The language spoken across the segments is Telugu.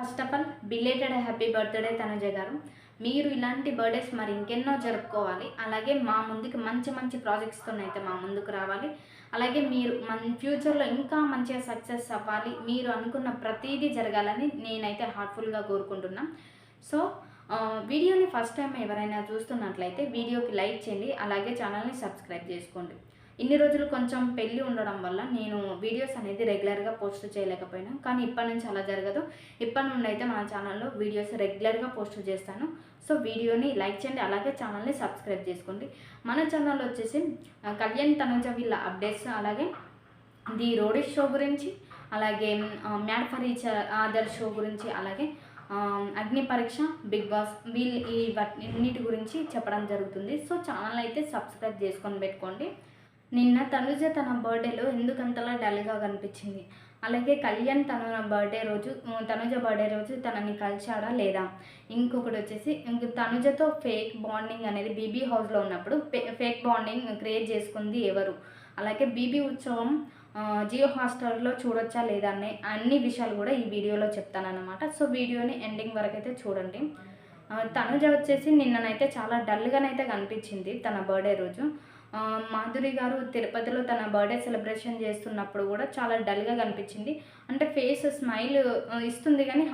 First of all belated happy birthday Tanuja గారు. మీరు ఇలాంటి బర్త్డేస్ మరి ఇంకెన్నో జరుపుకోవాలి. అలాగే మా ముందుకు మంచి మంచి ప్రాజెక్ట్స్తోనైతే మా ముందుకు రావాలి. అలాగే మీరు ఫ్యూచర్లో ఇంకా మంచిగా సక్సెస్ అవ్వాలి. మీరు అనుకున్న ప్రతీదీ జరగాలని నేనైతే హార్ట్ఫుల్గా కోరుకుంటున్నా. సో వీడియోని ఫస్ట్ టైం ఎవరైనా చూస్తున్నట్లయితే వీడియోకి లైక్ చేయండి. అలాగే ఛానల్ని సబ్స్క్రైబ్ చేసుకోండి. ఇన్ని రోజులు కొంచెం పెళ్ళి ఉండడం వల్ల నేను వీడియోస్ అనేది రెగ్యులర్గా పోస్ట్ చేయలేకపోయినా, కానీ ఇప్పటి నుంచి అలా జరగదు. ఇప్పటి నుండి అయితే మన ఛానల్లో వీడియోస్ రెగ్యులర్గా పోస్ట్ చేస్తాను. సో వీడియోని లైక్ చేయండి, అలాగే ఛానల్ని సబ్స్క్రైబ్ చేసుకోండి. మన ఛానల్లో వచ్చేసి కళ్యాణ్ తనుజ వీళ్ళ అప్డేట్స్, అలాగే ది రోడీ షో గురించి, అలాగే mad for each other show గురించి, అలాగే అగ్ని పరీక్ష, బిగ్ బాస్ ఈ వాటిన్నిటి గురించి చెప్పడం జరుగుతుంది. సో ఛానల్ అయితే సబ్స్క్రైబ్ చేసుకొని పెట్టుకోండి. నిన్న తనుజ తన బర్త్డేలో ఎందుకంతలా డల్గా కనిపించింది, అలాగే కళ్యాణ్ తనుజ బర్త్డే రోజు తనని కలిశాడా లేదా, ఇంకొకటి వచ్చేసి తనుజతో ఫేక్ బాండింగ్ అనేది బీబీ హౌస్లో ఉన్నప్పుడు ఫేక్ బాండింగ్ క్రియేట్ చేసుకుంది ఎవరు, అలాగే బీబీ ఉత్సవం జియో హాట్‌స్టార్లో చూడొచ్చా లేదా అనే అన్ని విషయాలు కూడా ఈ వీడియోలో చెప్తానన్నమాట. సో వీడియోని ఎండింగ్ వరకు అయితే చూడండి. తనుజ వచ్చేసి నిన్ననైతే చాలా డల్గానైతే కనిపించింది తన బర్త్డే రోజు. మాధురి గారు తిరుపతిలో తన బర్త్డే సెలబ్రేషన్ చేస్తున్నప్పుడు కూడా చాలా డల్గా కనిపించింది. అంటే ఫేస్ స్మైల్ ఇస్తుంది కానీ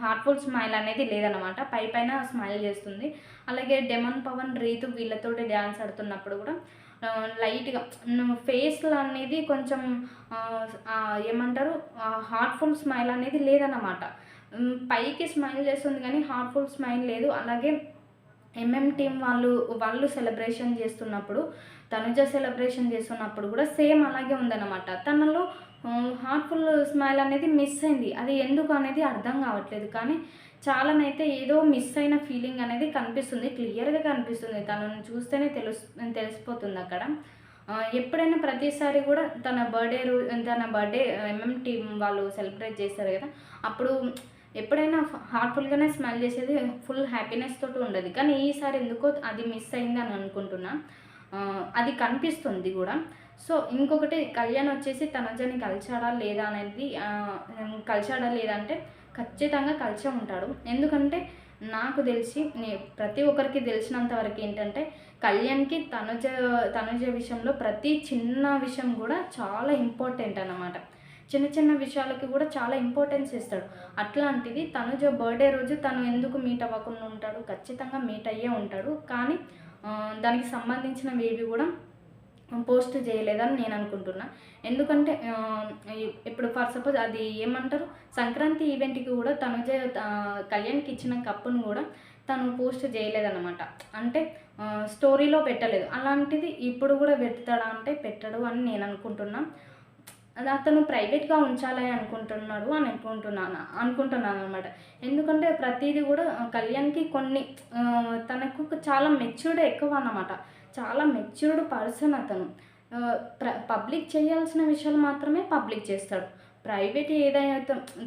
హార్ట్ఫుల్ స్మైల్ అనేది లేదనమాట. పైన స్మైల్ చేస్తుంది. అలాగే డెమన్ పవన్, రీతు వీళ్ళతోటి డ్యాన్స్ ఆడుతున్నప్పుడు కూడా లైట్గా ఫేస్లో అనేది కొంచెం ఏమంటారు, హార్ట్ఫుల్ స్మైల్ అనేది లేదన్నమాట. పైకి స్మైల్ చేస్తుంది కానీ హార్ట్ఫుల్ స్మైల్ లేదు. అలాగే టీం వాళ్ళు సెలబ్రేషన్ చేస్తున్నప్పుడు, తనుజ సెలబ్రేషన్ చేస్తున్నప్పుడు కూడా సేమ్ అలాగే ఉందన్నమాట. తనలో హార్ట్ఫుల్ స్మైల్ అనేది మిస్ అయింది. అది ఎందుకు అనేది అర్థం కావట్లేదు. కానీ చాలానైతే ఏదో మిస్ అయిన ఫీలింగ్ అనేది కనిపిస్తుంది, క్లియర్గా కనిపిస్తుంది. తనను చూస్తేనే తెలిసిపోతుంది అక్కడ. ఎప్పుడైనా ప్రతిసారి కూడా తన బర్త్డే టీం వాళ్ళు సెలబ్రేట్ చేస్తారు కదా, అప్పుడు ఎప్పుడైనా హార్ట్ఫుల్గానే స్మైల్ చేసేది, ఫుల్ హ్యాపీనెస్ తోటి ఉండదు. కానీ ఈసారి ఎందుకో అది మిస్ అయింది అని అనుకుంటున్నా. అది కనిపిస్తుంది కూడా. సో ఇంకొకటి, కళ్యాణ్ వచ్చేసి తనుజని కలిశాడా లేదా అంటే ఖచ్చితంగా కలిసే ఉంటాడు. ఎందుకంటే నాకు తెలిసి ప్రతి ఒక్కరికి తెలిసినంత వరకు ఏంటంటే కళ్యాణ్కి తనుజ విషయంలో ప్రతి చిన్న విషయం కూడా చాలా ఇంపార్టెంట్ అన్నమాట. చిన్న చిన్న విషయాలకి కూడా చాలా ఇంపార్టెన్స్ ఇస్తాడు. అట్లాంటిది తనుజ బర్త్డే రోజు తను ఎందుకు మీట్ అవ్వకుండా ఉంటాడు? ఖచ్చితంగా మీట్ అయ్యే ఉంటాడు. కానీ దానికి సంబంధించినవి ఏవి కూడా పోస్ట్ చేయలేదని నేను అనుకుంటున్నా. ఎందుకంటే ఇప్పుడు ఫర్ సపోజ్ అది ఏమంటారు, సంక్రాంతి ఈవెంట్కి కూడా తనుజ కళ్యాణ్కి ఇచ్చిన కప్పును కూడా తను పోస్ట్ చేయలేదన్నమాట. అంటే స్టోరీలో పెట్టలేదు. అలాంటిది ఇప్పుడు కూడా పెడతాడా అంటే పెట్టడు అని నేను అనుకుంటున్నా. అది అతను ప్రైవేట్గా ఉంచాలని అనుకుంటున్నాను అనమాట. ఎందుకంటే ప్రతిదీ కూడా కళ్యాణ్కి తనకు చాలా మెచ్యూర్డ్ ఎక్కువ అన్నమాట. చాలా మెచ్యూర్డ్ పర్సన్ అతను. పబ్లిక్ చేయాల్సిన విషయాలు మాత్రమే పబ్లిక్ చేస్తాడు. ప్రైవేట్ ఏదైనా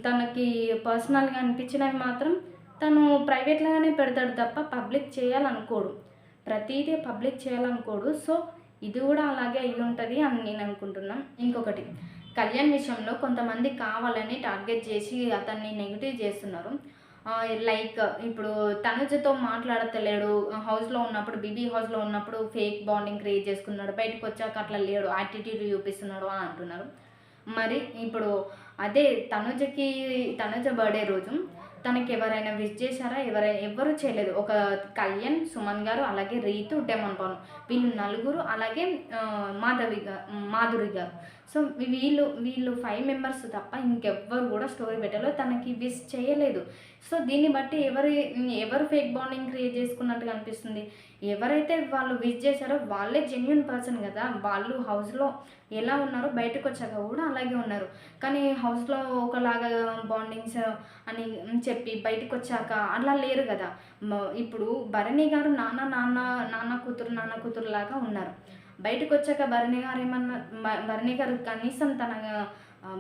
తనకి పర్సనల్గా అనిపించినవి మాత్రం తను ప్రైవేట్లాగానే పెడతాడు తప్ప పబ్లిక్ చేయాలనుకోడు. ప్రతిదీ పబ్లిక్ చేయాలనుకోడు. సో ఇది కూడా అలాగే అయి ఉంటుంది అని నేను అనుకుంటున్నాను. ఇంకొకటి, కళ్యాణ్ విషయంలో కొంతమంది కావాలని టార్గెట్ చేసి అతన్ని నెగిటివ్ చేస్తున్నారు. లైక్ ఇప్పుడు తనుజతో మాట్లాడతలేడు, హౌస్లో ఉన్నప్పుడు బీబీ హౌస్లో ఉన్నప్పుడు ఫేక్ బాండింగ్ క్రియేట్ చేసుకున్నాడు, బయటకు వచ్చాక అట్లా లేడు, యాటిట్యూడ్ చూపిస్తున్నాడు అని అంటున్నారు. మరి ఇప్పుడు అదే తనుజ బర్త్డే రోజు తనకి ఎవరైనా విష్ చేశారా? ఎవరు చేయలేదు. ఒక కళ్యాణ్, సుమన్ గారు, అలాగే రీతు, డెమన్ పవన్, వీళ్ళు నలుగురు, అలాగే మాధురి గారు. సో వీళ్ళు 5 మెంబర్స్ తప్ప ఇంకెవ్వరు కూడా స్టోరీ పెట్టలేదు, తనకి విష్ చేయలేదు. సో దీన్ని బట్టి ఎవరు ఫేక్ బాండింగ్ క్రియేట్ చేసుకున్నట్టుగా అనిపిస్తుంది. ఎవరైతే వాళ్ళు విష్ చేశారో వాళ్ళే జెన్యున్ పర్సన్ కదా. వాళ్ళు హౌస్లో ఎలా ఉన్నారో బయటకు వచ్చాక కూడా అలాగే ఉన్నారు. కానీ హౌస్లో ఒకలాగా బాండింగ్స్ అని చెప్పి బయటకు వచ్చాక అలా లేరు కదా. ఇప్పుడు భరణి గారు నాన్న కూతురు లాగా ఉన్నారు. బయటకు వచ్చాక భరణి గారు కనీసం తన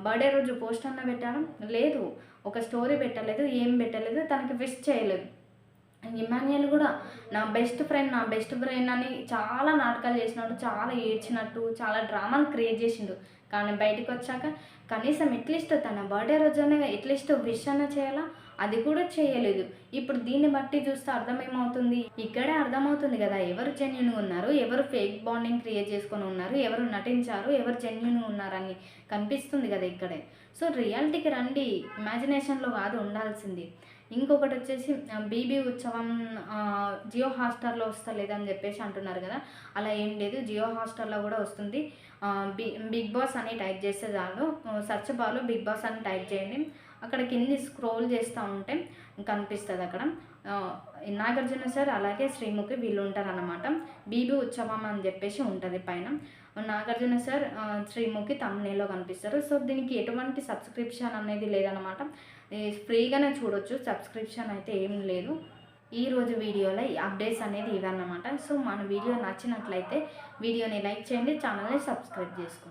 బర్త్డే రోజు పోస్ట్ అన్న పెట్టడం లేదు, ఒక స్టోరీ పెట్టలేదు, ఏం పెట్టలేదు, తనకి విష్ చేయలేదు. ఇమాన్యుయల్ కూడా నా బెస్ట్ ఫ్రెండ్ అని చాలా నాటకాలు చేసినట్టు, చాలా ఏడ్చినట్టు, చాలా డ్రామాలు క్రియేట్ చేసిండు. కానీ బయటకు వచ్చాక కనీసం అట్లీస్ట్ తన బర్త్డే రోజునే అట్లీస్ట్ విష్ అన్న చేయాలా, అది కూడా చేయలేదు. ఇప్పుడు దీన్ని బట్టి చూస్తే అర్థమేమవుతుంది, ఇక్కడే అర్థమవుతుంది కదా ఎవరు జెన్యున్గా ఉన్నారు, ఎవరు ఫేక్ బాండింగ్ క్రియేట్ చేసుకొని ఉన్నారు, ఎవరు నటించారు, ఎవరు జెన్యున్గా ఉన్నారని కనిపిస్తుంది కదా ఇక్కడే. సో రియాలిటీకి రండి, ఇమాజినేషన్లో కాదు ఉండాల్సింది. ఇంకొకటి వచ్చేసి బీబీ ఉత్సవం జియో హాట్‌స్టార్‌లో వస్తలేదని చెప్పేసి అంటున్నారు కదా, అలా ఏం లేదు, జియో హాట్‌స్టార్‌లో కూడా వస్తుంది. బిగ్ బాస్ అని టైప్ చేస్తే చాలు, సెర్చ్ బార్లో బిగ్ బాస్ అని టైప్ చేయండి, అక్కడ కింది స్క్రోల్ చేస్తూ ఉంటే కనిపిస్తుంది. అక్కడ నాగార్జున సార్ అలాగే శ్రీముఖి వీళ్ళు ఉంటారన్నమాట. బీబీ ఉత్సవం అని చెప్పేసి ఉంటుంది పైన. నాగార్జున సార్ శ్రీముఖి తమ్మునేలో కనిపిస్తారు. సో దీనికి ఎటువంటి సబ్స్క్రిప్షన్ అనేది లేదనమాట, ఫ్రీగానే చూడొచ్చు, సబ్స్క్రిప్షన్ అయితే ఏం లేదు. ఈరోజు వీడియోలో ఈ అప్డేట్స్ అనేది ఇవన్నమాట. సో మన వీడియో నచ్చినట్లయితే వీడియోని లైక్ చేయండి, ఛానల్ని సబ్స్క్రైబ్ చేసుకోండి.